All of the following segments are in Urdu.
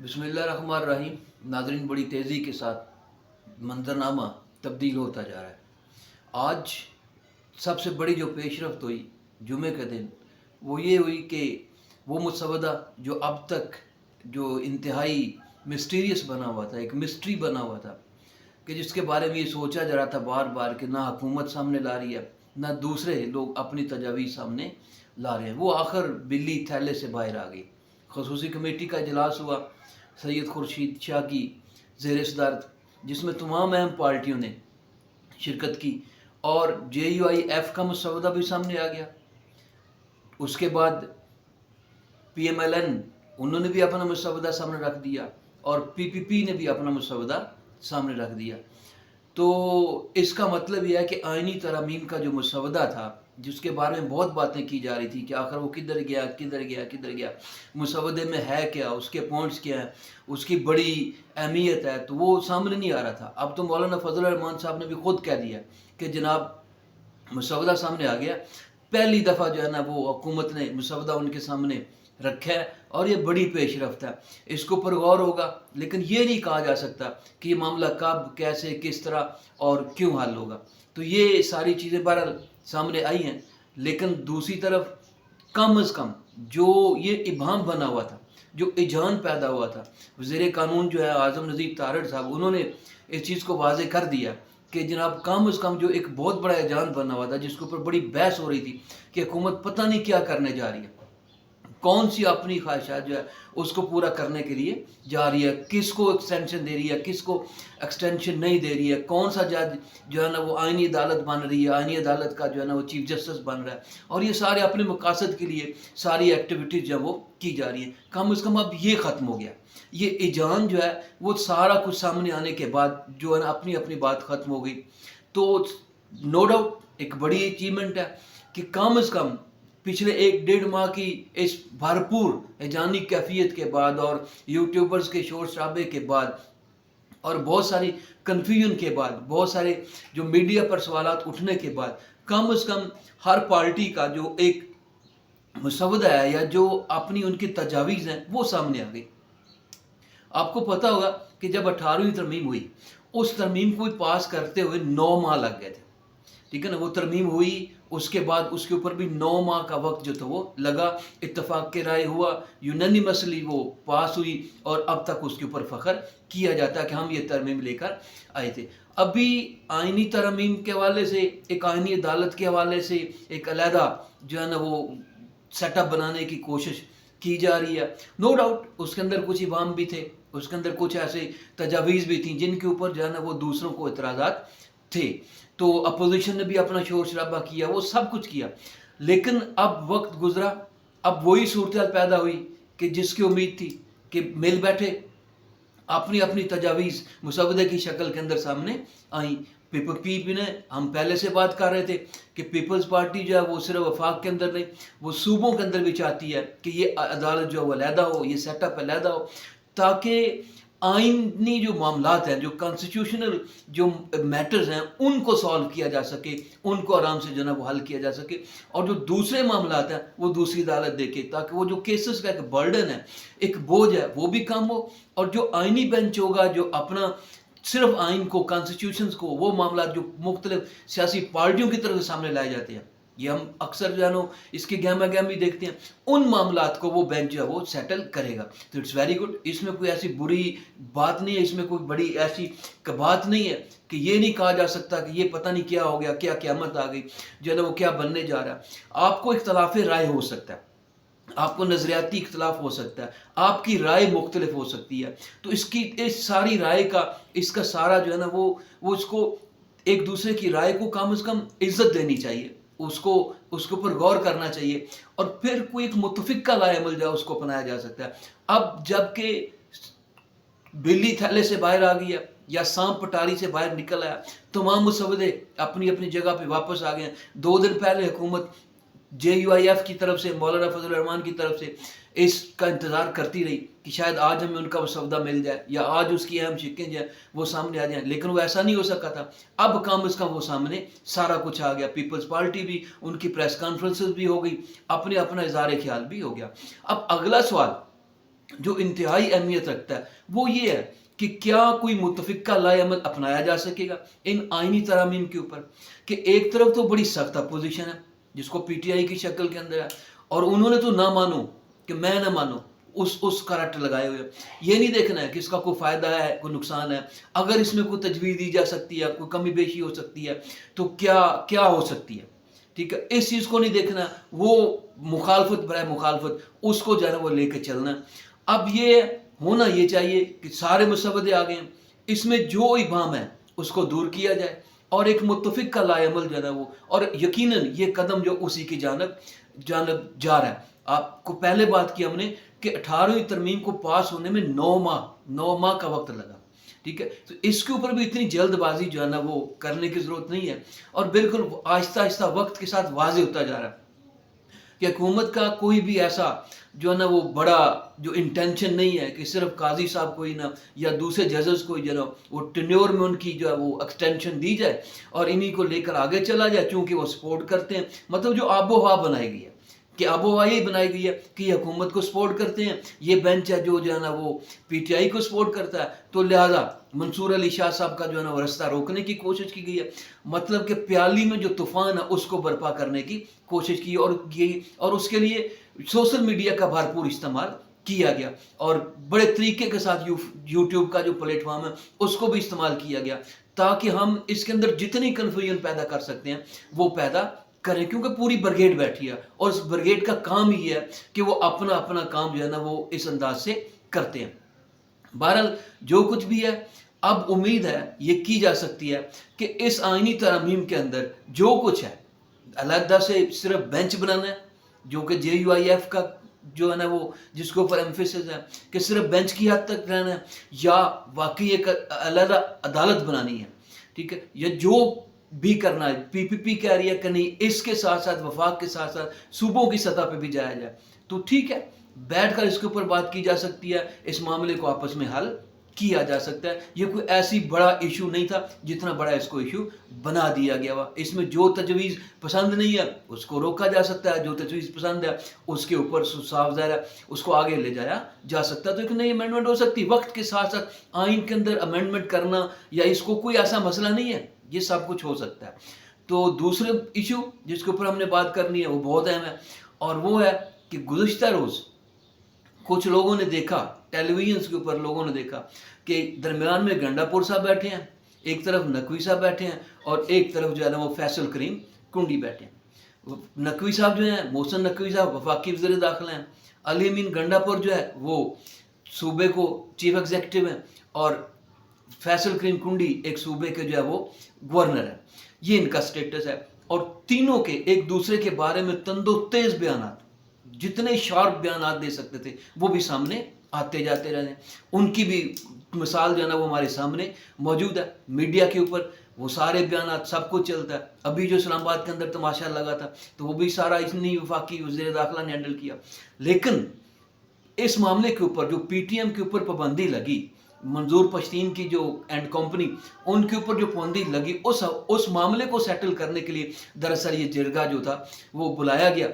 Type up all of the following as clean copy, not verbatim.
بسم اللہ الرحمن الرحیم۔ ناظرین، بڑی تیزی کے ساتھ منظرنامہ تبدیل ہوتا جا رہا ہے۔ آج سب سے بڑی جو پیش رفت ہوئی جمعے کے دن، وہ یہ ہوئی کہ وہ مسودہ جو اب تک جو انتہائی مسٹیریس بنا ہوا تھا، ایک مسٹری بنا ہوا تھا، کہ جس کے بارے میں یہ سوچا جا رہا تھا بار بار کہ نہ حکومت سامنے لا رہی ہے، نہ دوسرے لوگ اپنی تجاویز سامنے لا رہے ہیں، وہ آخر بلی تھیلے سے باہر آ گئی۔ خصوصی کمیٹی کا اجلاس ہوا سید خورشید شاہ کی زیر صدارت، جس میں تمام اہم پارٹیوں نے شرکت کی اور JUIF کا مسودہ بھی سامنے آ گیا۔ اس کے بعد PMLN انہوں نے بھی اپنا مسودہ سامنے رکھ دیا اور PPP نے بھی اپنا مسودہ سامنے رکھ دیا۔ تو اس کا مطلب یہ ہے کہ آئینی ترامیم کا جو مسودہ تھا، جس کے بارے میں بہت باتیں کی جا رہی تھی کہ آخر وہ کدھر گیا، مسودے میں ہے کیا، اس کے پوائنٹس کیا ہیں، اس کی بڑی اہمیت ہے، تو وہ سامنے نہیں آ رہا تھا۔ اب تو مولانا فضل الرحمان صاحب نے بھی خود کہہ دیا کہ جناب مسودہ سامنے آ گیا، پہلی دفعہ جو ہے نا وہ حکومت نے مسودہ ان کے سامنے رکھا ہے اور یہ بڑی پیش رفت ہے، اس کو پر غور ہوگا، لیکن یہ نہیں کہا جا سکتا کہ یہ معاملہ کب، کیسے، کس طرح اور کیوں حل ہوگا۔ تو یہ ساری چیزیں بہرحال سامنے آئی ہیں، لیکن دوسری طرف کم از کم جو یہ ابہام بنا ہوا تھا، جو اجہان پیدا ہوا تھا، وزیر قانون جو ہے اعظم نذیر تارڑ صاحب، انہوں نے اس چیز کو واضح کر دیا کہ جناب کم از کم جو ایک بہت بڑا اجہان بنا ہوا تھا، جس کے اوپر بڑی بحث ہو رہی تھی کہ حکومت پتہ نہیں کیا کرنے جا رہی ہے، کون سی اپنی خواہشات جو ہے اس کو پورا کرنے کے لیے جا رہی ہے، کس کو ایکسٹینشن دے رہی ہے، کس کو ایکسٹینشن نہیں دے رہی ہے، کون سا جج جو ہے نا وہ آئینی عدالت بن رہی ہے، آئینی عدالت کا جو ہے نا وہ چیف جسٹس بن رہا ہے، اور یہ سارے اپنے مقاصد کے لیے ساری ایکٹیویٹیز جو ہے وہ کی جا رہی ہیں۔ کم از کم اب یہ ختم ہو گیا، یہ اجہان جو ہے وہ سارا کچھ سامنے آنے کے بعد جو ہے نا اپنی اپنی بات ختم ہو گئی۔ تو نو ڈاؤٹ ایک بڑی اچیومنٹ ہے کہ کم از کم پچھلے 1-1.5 ماہ کی اس بھرپور اجانی کیفیت کے بعد اور یوٹیوبرز کے شور شرابے کے بعد اور بہت ساری کنفیوژن کے بعد، بہت سارے جو میڈیا پر سوالات اٹھنے کے بعد، کم از کم ہر پارٹی کا جو ایک مسودہ ہے یا جو اپنی ان کی تجاویز ہیں وہ سامنے آ گئی۔ آپ کو پتہ ہوگا کہ جب 18ویں ترمیم ہوئی، اس ترمیم کو پاس کرتے ہوئے 9 ماہ لگ گئے تھے، ٹھیک ہے نا۔ وہ ترمیم ہوئی، اس کے بعد اس کے اوپر بھی 9 ماہ کا وقت جو تھا وہ لگا، اتفاق کے رائے ہوا، یونینیمسلی وہ پاس ہوئی، اور اب تک اس کے اوپر فخر کیا جاتا ہے کہ ہم یہ ترمیم لے کر آئے تھے۔ ابھی آئینی ترمیم کے حوالے سے، ایک آئینی عدالت کے حوالے سے ایک علیحدہ جو ہے نا وہ سیٹ اپ بنانے کی کوشش کی جا رہی ہے۔ نو ڈاؤٹ اس کے اندر کچھ ابہام بھی تھے، اس کے اندر کچھ ایسے تجاویز بھی تھیں جن کے اوپر جو ہے نا وہ دوسروں کو اعتراضات تھے، تو اپوزیشن نے بھی اپنا شور شرابہ کیا، وہ سب کچھ کیا، لیکن اب وقت گزرا، اب وہی صورتحال پیدا ہوئی کہ جس کی امید تھی کہ مل بیٹھے، اپنی اپنی تجاویز مسودے کی شکل کے اندر سامنے آئیں۔ PPP نے، ہم پہلے سے بات کر رہے تھے کہ پیپلز پارٹی جو ہے وہ صرف وفاق کے اندر نہیں، وہ صوبوں کے اندر بھی چاہتی ہے کہ یہ عدالت جو ہے وہ علیحدہ ہو، یہ سیٹ اپ علیحدہ ہو، تاکہ آئینی جو معاملات ہیں، جو کانسٹیٹیوشنل جو میٹرز ہیں، ان کو سالو کیا جا سکے، ان کو آرام سے جو ہے وہ حل کیا جا سکے، اور جو دوسرے معاملات ہیں وہ دوسری عدالت دیکھے، تاکہ وہ جو کیسز کا ایک برڈن ہے، ایک بوجھ ہے، وہ بھی کم ہو، اور جو آئینی بینچ ہوگا جو اپنا صرف آئین کو، کانسٹیٹیوشنز کو، وہ معاملات جو مختلف سیاسی پارٹیوں کی طرف سے سامنے لائے جاتے ہیں، یہ ہم اکثر جو ہے نا اس کی گہما گہمی دیکھتے ہیں، ان معاملات کو وہ بینچ جو ہے وہ سیٹل کرے گا۔ تو اٹس ویری گڈ، اس میں کوئی ایسی بری بات نہیں ہے، اس میں کوئی بڑی ایسی بات نہیں ہے کہ یہ نہیں کہا جا سکتا کہ یہ پتہ نہیں کیا ہو گیا، کیا قیامت آ گئی، جو ہے نا وہ کیا بننے جا رہا ہے۔ آپ کو اختلاف رائے ہو سکتا ہے، آپ کو نظریاتی اختلاف ہو سکتا ہے، آپ کی رائے مختلف ہو سکتی ہے، تو اس ساری رائے کا، اس کا سارا جو ہے نا وہ اس کو ایک دوسرے کی رائے کو کم از کم عزت دینی چاہیے، اس کے اوپر غور کرنا چاہیے، اور پھر کوئی ایک متفقہ رائے عمل جو ہے اس کو اپنایا جا سکتا ہے۔ اب جب کہ بلی تھلے سے باہر آ گئی ہے یا سانپ پٹاری سے باہر نکل آیا، تمام مسودے اپنی اپنی جگہ پہ واپس آ گئے ہیں۔ 2 دن پہلے حکومت JUIF کی طرف سے، مولانا فضل الرحمان کی طرف سے اس کا انتظار کرتی رہی کہ شاید آج ہمیں ان کا مسودہ مل جائے، یا آج اس کی اہم شقیں جو ہیں وہ سامنے آ جائیں، لیکن وہ ایسا نہیں ہو سکا تھا۔ اب کم از کم وہ سامنے سارا کچھ آ گیا، پیپلز پارٹی بھی، ان کی پریس کانفرنسز بھی ہو گئی، اپنے اپنا اظہار خیال بھی ہو گیا۔ اب اگلا سوال جو انتہائی اہمیت رکھتا ہے وہ یہ ہے کہ کیا کوئی متفقہ لائے عمل اپنایا جا سکے گا ان آئینی ترامیم کے اوپر، کہ ایک طرف تو بڑی سخت اپوزیشن ہے جس کو پی ٹی آئی کی شکل کے اندر ہے، اور انہوں نے تو نہ مانو کہ میں نہ مانو اس کا رٹ لگائے ہوئے، یہ نہیں دیکھنا ہے کہ اس کا کوئی فائدہ ہے کوئی نقصان ہے، اگر اس میں کوئی تجویز دی جا سکتی ہے، کوئی کمی بیشی ہو سکتی ہے تو کیا ہو سکتی ہے، ٹھیک ہے، اس چیز کو نہیں دیکھنا، وہ مخالفت برائے مخالفت اس کو جو ہے وہ لے کے چلنا۔ اب یہ ہونا یہ چاہیے کہ سارے مسودے آ گئے ہیں، اس میں جو ابہام ہے اس کو دور کیا جائے اور ایک متفق کا لائے عمل جو ہے وہ، اور یقیناً یہ قدم جو اسی کی جانب جا رہا ہے۔ آپ کو پہلے بات کی ہم نے کہ 18ویں ترمیم کو پاس ہونے میں 9 ماہ کا وقت لگا، ٹھیک ہے، تو اس کے اوپر بھی اتنی جلد بازی جو ہے نا وہ کرنے کی ضرورت نہیں ہے، اور بالکل آہستہ آہستہ وقت کے ساتھ واضح ہوتا جا رہا ہے کہ حکومت کا کوئی بھی ایسا جو ہے نا وہ بڑا جو انٹینشن نہیں ہے کہ صرف قاضی صاحب کو ہی نہ یا دوسرے ججز کو جو ہے وہ ٹینیور میں ان کی جو ہے وہ ایکسٹینشن دی جائے اور انہی کو لے کر آگے چلا جائے، چونکہ وہ سپورٹ کرتے ہیں، مطلب جو آب و ہوا بنائی گئی ہے کہ آب و ہوا یہ بنائی گئی ہے کہ یہ حکومت کو سپورٹ کرتے ہیں، یہ بینچ ہے جو ہے نا وہ پی ٹی آئی کو سپورٹ کرتا ہے، تو لہٰذا منصور علی شاہ صاحب کا جو ہے نا وہ رستہ روکنے کی کوشش کی گئی ہے، مطلب کہ پیالی میں جو طوفان ہے اس کو برپا کرنے کی کوشش کی، اور اس کے لیے سوشل میڈیا کا بھرپور استعمال کیا گیا، اور بڑے طریقے کے ساتھ یوٹیوب کا جو پلیٹ فارم ہے اس کو بھی استعمال کیا گیا تاکہ ہم اس کے اندر جتنی کنفیوژن پیدا کر سکتے ہیں وہ پیدا کریں، کیونکہ پوری برگیڈ بیٹھی ہے اور اس برگیڈ کا کام یہ ہے کہ وہ اپنا اپنا کام جو ہے نا وہ اس انداز سے کرتے ہیں۔ بہرحال جو کچھ بھی ہے اب امید ہے یہ کی جا سکتی ہے کہ اس آئینی ترامیم کے اندر جو کچھ ہے علیحدہ سے صرف بینچ بنانا ہے جو کہ جے یو آئی ایف کا جو ہے نا وہ جس کے اوپر ایمفیسس ہے کہ صرف بینچ کی حد تک رہنا ہے، یا واقعی ایک علیحدہ عدالت بنانی ہے، ٹھیک ہے، یا جو بھی کرنا ہے پی پی پی کہہ رہی ہے کہ نہیں اس کے ساتھ ساتھ وفاق کے ساتھ ساتھ صوبوں کی سطح پہ بھی جایا جائے، تو ٹھیک ہے، بیٹھ کر اس کے اوپر بات کی جا سکتی ہے، اس معاملے کو آپس میں حل کیا جا سکتا ہے۔ یہ کوئی ایسی بڑا ایشو نہیں تھا جتنا بڑا اس کو ایشو بنا دیا گیا ہوا، اس میں جو تجویز پسند نہیں ہے اس کو روکا جا سکتا ہے، جو تجویز پسند ہے اس کے اوپر صاف ظاہر ہے اس کو آگے لے جایا جا سکتا ہے، تو ایک نئی امینڈمنٹ ہو سکتی، وقت کے ساتھ ساتھ آئین کے اندر امینڈمنٹ کرنا یا اس کو کوئی ایسا مسئلہ نہیں ہے، یہ سب کچھ ہو سکتا ہے۔ تو دوسرے ایشو جس کے اوپر ہم نے بات کرنی ہے وہ بہت اہم ہے، اور وہ ہے کہ گزشتہ روز کچھ لوگوں نے دیکھا ٹیلی ویژنس کے اوپر، لوگوں نے دیکھا کہ درمیان میں گنڈا پور صاحب بیٹھے ہیں، ایک طرف نقوی صاحب بیٹھے ہیں، اور ایک طرف جو ہے نا وہ فیصل کریم کنڈی بیٹھے ہیں۔ نقوی صاحب جو ہیں محسن نقوی صاحب وفاقی وزیر داخلہ ہیں، علی امین گنڈا پور جو ہے وہ صوبے کو چیف ایگزیکٹو ہیں، اور فیصل کریم کنڈی ایک صوبے کے جو ہے وہ گورنر ہے، یہ ان کا سٹیٹس ہے، اور تینوں کے ایک دوسرے کے بارے میں تند و تیز بیانات، جتنے شارپ بیانات دے سکتے تھے وہ بھی سامنے آتے جاتے رہے، ان کی بھی مثال جو ہے نا وہ ہمارے سامنے موجود ہے، میڈیا کے اوپر وہ سارے بیانات سب کچھ چلتا ہے۔ ابھی جو اسلام آباد کے اندر تماشا لگا تھا تو وہ بھی سارا اتنی وفاقی وزیر داخلہ نے ہینڈل کیا، لیکن اس معاملے کے اوپر جو پی ٹی ایم کے اوپر پابندی لگی، منظور پشتین کی جو اینڈ کمپنی ان کے اوپر جو پابندی لگی، اس معاملے کو سیٹل کرنے کے لیے دراصل یہ جرگہ جو تھا وہ بلایا گیا،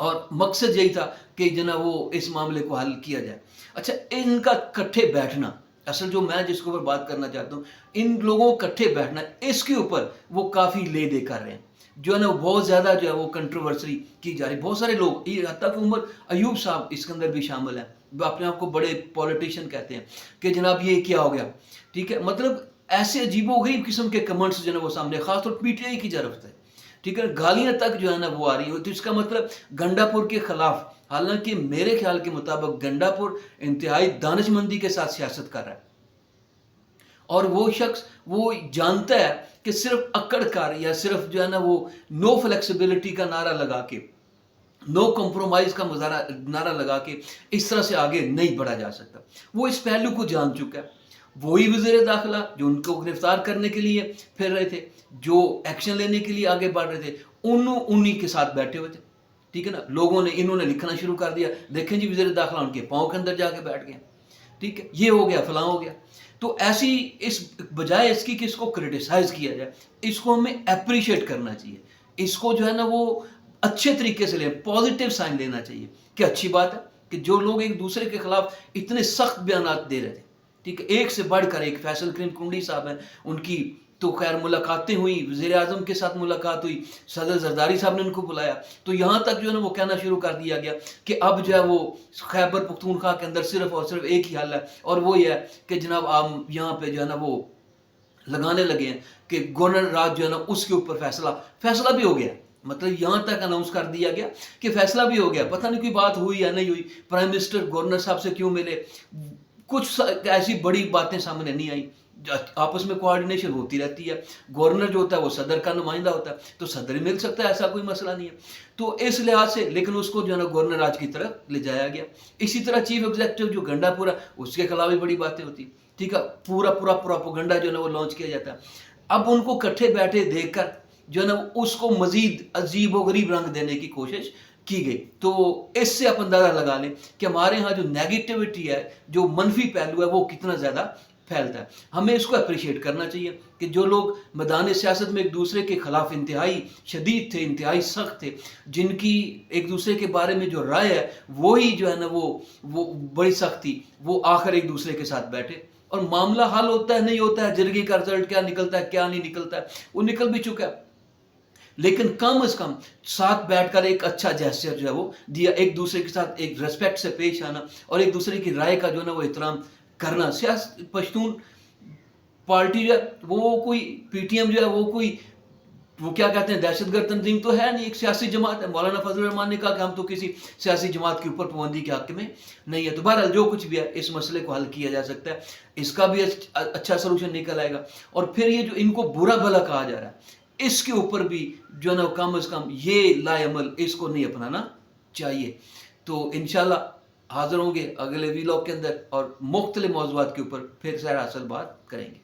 اور مقصد یہی تھا کہ جناب وہ اس معاملے کو حل کیا جائے۔ اچھا، ان کا کٹھے بیٹھنا، اصل جو میں جس کے اوپر بات کرنا چاہتا ہوں، ان لوگوں کو کٹھے بیٹھنا، اس کے اوپر وہ کافی لے دے کر رہے ہیں، جو ہے نا بہت زیادہ جو ہے وہ کنٹروورسی کی جا رہی، بہت سارے لوگ، یہ حتیٰ کہ عمر ایوب صاحب اس کے اندر بھی شامل ہیں، وہ اپنے آپ کو بڑے پولیٹیشین کہتے ہیں کہ جناب یہ کیا ہو گیا، ٹھیک ہے، مطلب ایسے عجیب و غریب قسم کے کمنٹس جو ہے وہ سامنے، خاص طور پی ٹی آئی کی طرف سے، ٹھیک ہے، گالیاں تک جو ہے نا وہ آ رہی ہو، تو اس کا مطلب گنڈا پور کے خلاف، حالانکہ میرے خیال کے مطابق گنڈا پور انتہائی دانش مندی کے ساتھ سیاست کر رہا ہے، اور وہ شخص وہ جانتا ہے کہ صرف اکڑ کر یا صرف جو ہے نا وہ نو فلیکسیبلٹی کا نعرہ لگا کے، نو کمپرومائز کا نعرہ لگا کے اس طرح سے آگے نہیں بڑھا جا سکتا، وہ اس پہلو کو جان چکا ہے۔ وہی وزیر داخلہ جو ان کو گرفتار کرنے کے لیے پھر رہے تھے، جو ایکشن لینے کے لیے آگے بڑھ رہے تھے، انہی کے ساتھ بیٹھے ہوئے تھے، ٹھیک ہے نا، انہوں نے لکھنا شروع کر دیا، دیکھیں جی وزیر داخلہ ان کے پاؤں کے اندر جا کے بیٹھ گئے، ٹھیک ہے، یہ ہو گیا فلاں ہو گیا، تو ایسی اس بجائے اس کی کہ اس کو کرٹیسائز کیا جائے، اس کو ہمیں اپریشیٹ کرنا چاہیے، اس کو جو ہے نا وہ اچھے طریقے سے لیں، پازیٹیو سائن لینا چاہیے کہ اچھی بات ہے، کہ جو لوگ ایک دوسرے کے خلاف اتنے سخت بیانات دے رہے تھے، ٹھیک ہے، ایک سے بڑھ کر ایک، فیصل کریم کنڈی صاحب ہیں، ان کی تو خیر ملاقاتیں ہوئی، وزیر اعظم کے ساتھ ملاقات ہوئی، صدر زرداری صاحب نے ان کو بلایا، تو یہاں تک جو ہے نا وہ کہنا شروع کر دیا گیا کہ اب جو ہے وہ خیبر پختونخوا کے اندر صرف اور صرف ایک ہی حل ہے، اور وہ یہ ہے کہ جناب آپ یہاں پہ جو ہے نا وہ لگانے لگے ہیں کہ گورنر راج جو ہے نا اس کے اوپر فیصلہ بھی ہو گیا، مطلب یہاں تک اناؤنس کر دیا گیا کہ فیصلہ بھی ہو گیا، پتہ نہیں کوئی بات ہوئی یا نہیں ہوئی، پرائم منسٹر گورنر صاحب سے کیوں ملے، کچھ ایسی بڑی باتیں سامنے نہیں آئیں، آپس میں کوآرڈینیشن ہوتی رہتی ہے، گورنر جو ہوتا ہے وہ صدر کا نمائندہ ہوتا ہے، تو صدر ہی مل سکتا ہے، ایسا کوئی مسئلہ نہیں ہے، تو اس لحاظ سے لیکن اس کو جو ہے نا گورنر راج کی طرف لے جایا گیا۔ اسی طرح چیف ایگزیکٹو جو گنڈا پورا، اس کے خلاف بھی بڑی باتیں ہوتی، ٹھیک ہے، پورا پروپیگنڈا جو ہے نا وہ لانچ کیا جاتا ہے۔ اب ان کو کٹھے بیٹھے دیکھ کر جو ہے نا اس کو مزید عجیب و غریب رنگ دینے کی کوشش کی گئی، تو اس سے آپ اندازہ لگا لیں کہ ہمارے ہاں جو نیگیٹیوٹی ہے، جو منفی پہلو ہے، وہ کتنا زیادہ پھیلتا ہے۔ ہمیں اس کو اپریشیٹ کرنا چاہیے کہ جو لوگ میدان سیاست میں ایک دوسرے کے خلاف انتہائی شدید تھے، انتہائی سخت تھے، جن کی ایک دوسرے کے بارے میں جو رائے ہے وہی جو ہے نا وہ بڑی سخت تھی، وہ آخر ایک دوسرے کے ساتھ بیٹھے، اور معاملہ حل ہوتا ہے نہیں ہوتا ہے، جرگے کا رزلٹ کیا نکلتا ہے کیا نہیں نکلتا ہے، وہ نکل بھی چکا ہے، لیکن کم از کم ساتھ بیٹھ کر ایک اچھا جیسچر جو ہے وہ دیا، ایک دوسرے کے ساتھ ایک ریسپیکٹ سے پیش آنا، اور ایک دوسرے کی رائے کا جو ہے نا وہ احترام کرنا۔ سیاست پشتون پارٹی جو ہے وہ کوئی پی ٹی ایم جو ہے وہ کیا کہتے ہیں دہشت گرد تنظیم تو ہے نہیں، ایک سیاسی جماعت ہے۔ مولانا فضل الرحمان نے کہا کہ ہم تو کسی سیاسی جماعت کے اوپر پابندی کے حق میں نہیں ہے، تو بہرحال جو کچھ بھی ہے اس مسئلے کو حل کیا جا سکتا ہے، اس کا بھی اچھا سلوشن نکل آئے گا، اور پھر یہ جو ان کو برا بھلا کہا جا رہا ہے اس کے اوپر بھی جو ہے نا کم از کم یہ لا عمل اس کو نہیں اپنانا چاہیے۔ تو انشاءاللہ حاضر ہوں گے اگلے ویلاگ کے اندر اور مختلف موضوعات کے اوپر پھر سیر حاصل بات کریں گے۔